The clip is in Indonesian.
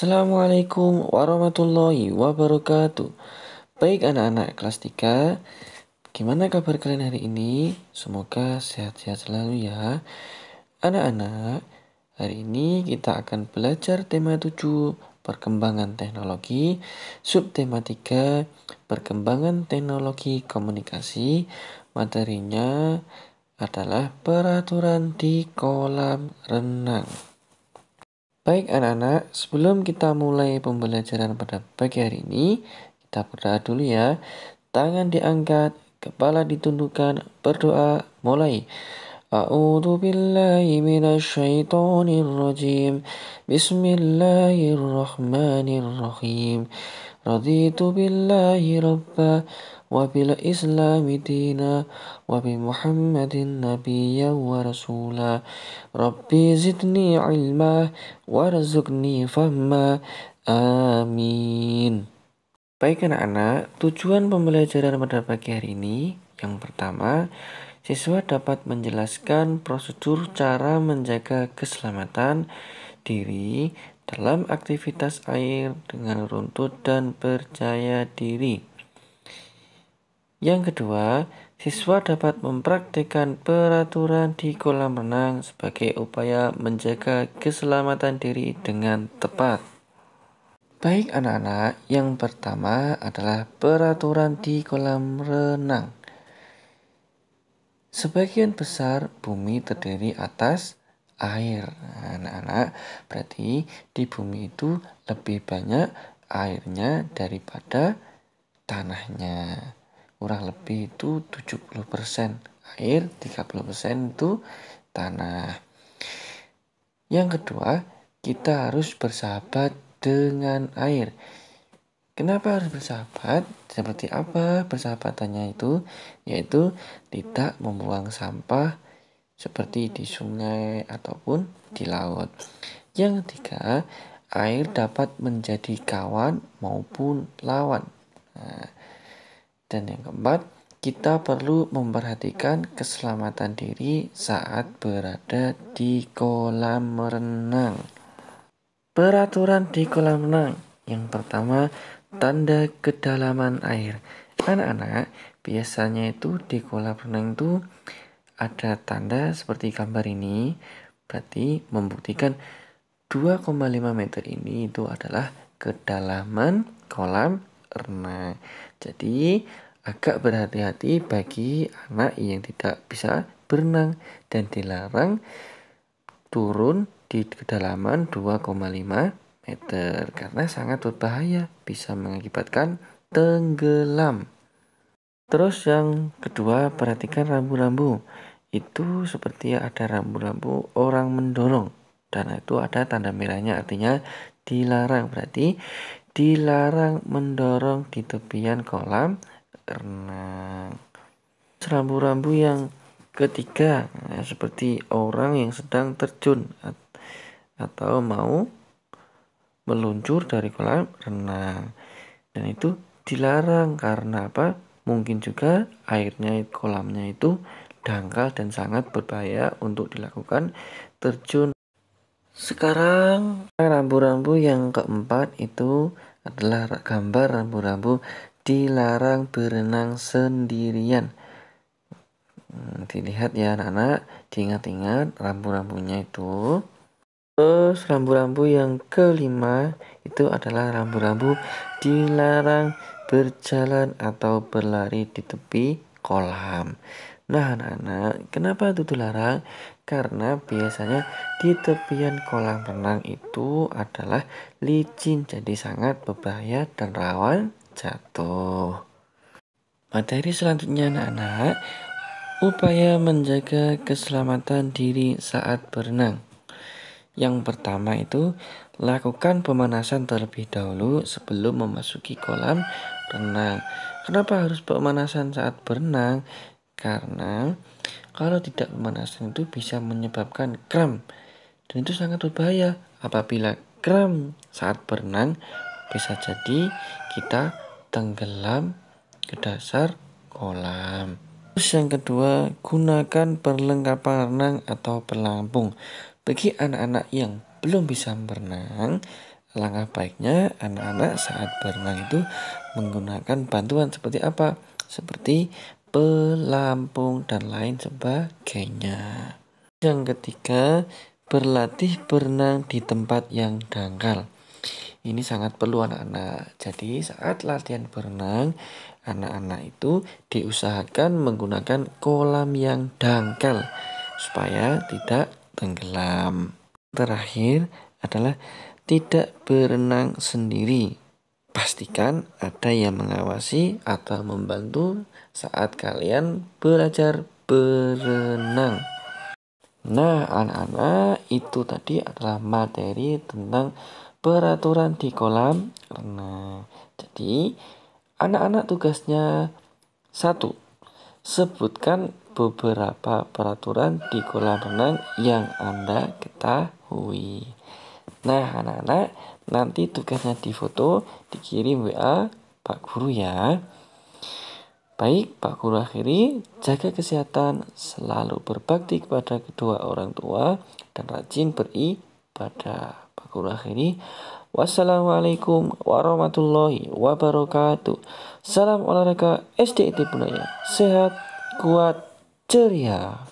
Assalamualaikum warahmatullahi wabarakatuh. Baik anak-anak kelas 3, gimana kabar kalian hari ini? Semoga sehat-sehat selalu ya. Anak-anak, hari ini kita akan belajar tema 7, perkembangan teknologi, subtema 3, perkembangan teknologi komunikasi. Materinya adalah peraturan di kolam renang. Baik anak-anak, sebelum kita mulai pembelajaran pada pagi hari ini, kita berdoa dulu ya. Tangan diangkat, kepala ditundukkan, berdoa, mulai. A'udzu billahi minasyaitonir rajim. Bismillahirrahmanirrahim. Raditu billahi rabba wa bil islami dina wa bi muhammadin nabiyya wa rasula. Rabbi zidni ilma warzuqni fahma. Amin. Baik anak-anak, tujuan pembelajaran pada pagi hari ini yang pertama, siswa dapat menjelaskan prosedur cara menjaga keselamatan diri dalam aktivitas air dengan runtut dan percaya diri. Yang kedua, siswa dapat mempraktikkan peraturan di kolam renang sebagai upaya menjaga keselamatan diri dengan tepat. Baik anak-anak, yang pertama adalah peraturan di kolam renang. Sebagian besar bumi terdiri atas air. Nah, anak-anak, berarti di bumi itu lebih banyak airnya daripada tanahnya. Kurang lebih itu 70% air, 30% itu tanah. Yang kedua, kita harus bersahabat dengan air. Kenapa harus bersahabat? Seperti apa persahabatannya itu? Yaitu tidak membuang sampah seperti di sungai ataupun di laut. Yang ketiga, air dapat menjadi kawan maupun lawan. Dan yang keempat, kita perlu memperhatikan keselamatan diri saat berada di kolam renang. Peraturan di kolam renang. Yang pertama, tanda kedalaman air. Anak-anak, biasanya itu di kolam renang itu ada tanda seperti gambar ini. Berarti membuktikan 2,5 meter ini itu adalah kedalaman kolam renang. Jadi agak berhati-hati bagi anak yang tidak bisa berenang dan dilarang turun di kedalaman 2,5 meter karena sangat berbahaya, bisa mengakibatkan tenggelam. Terus yang kedua, perhatikan rambu-rambu. Itu seperti ada rambu-rambu orang mendorong dan itu ada tanda merahnya, artinya dilarang. Berarti dilarang mendorong di tepian kolam renang. Rambu-rambu yang ketiga, seperti orang yang sedang terjun atau mau meluncur dari kolam renang. Dan itu dilarang karena apa? Mungkin juga airnya, kolamnya itu dangkal dan sangat berbahaya untuk dilakukan terjun. Sekarang rambu-rambu yang keempat itu adalah gambar rambu-rambu dilarang berenang sendirian. Dilihat ya anak-anak, diingat-ingat rambu-rambunya itu. Terus rambu-rambu yang kelima itu adalah rambu-rambu dilarang berjalan atau berlari di tepi kolam. Nah anak-anak, kenapa itu dilarang? Karena biasanya di tepian kolam renang itu adalah licin, jadi sangat berbahaya dan rawan jatuh. Materi selanjutnya anak-anak, upaya menjaga keselamatan diri saat berenang. Yang pertama itu, lakukan pemanasan terlebih dahulu sebelum memasuki kolam renang. Kenapa harus pemanasan saat berenang? Karena kalau tidak pemanasan itu bisa menyebabkan kram. Dan itu sangat berbahaya. Apabila kram saat berenang, bisa jadi kita tenggelam ke dasar kolam. Terus yang kedua, gunakan perlengkapan renang atau pelampung. Bagi anak-anak yang belum bisa berenang, Langkah baiknya anak-anak saat berenang itu menggunakan bantuan seperti apa? Seperti pelampung dan lain sebagainya. Yang ketiga, berlatih berenang di tempat yang dangkal. Ini sangat perlu anak-anak. Jadi saat latihan berenang, anak-anak itu diusahakan menggunakan kolam yang dangkal supaya tidak tenggelam. Terakhir adalah tidak berenang sendiri. Pastikan ada yang mengawasi atau membantu saat kalian belajar berenang. Nah, anak-anak, itu tadi adalah materi tentang peraturan di kolam renang. Jadi, anak-anak tugasnya satu, sebutkan beberapa peraturan di kolam renang yang Anda ketahui. Nah, anak-anak, nanti tugasnya difoto, dikirim WA Pak Guru ya. Baik, Pak Guru akhiri, jaga kesehatan, selalu berbakti kepada kedua orang tua, dan rajin beribadah. Pak Guru akhiri, wassalamualaikum warahmatullahi wabarakatuh. Salam olahraga SDIT Bunaya, sehat, kuat, ceria.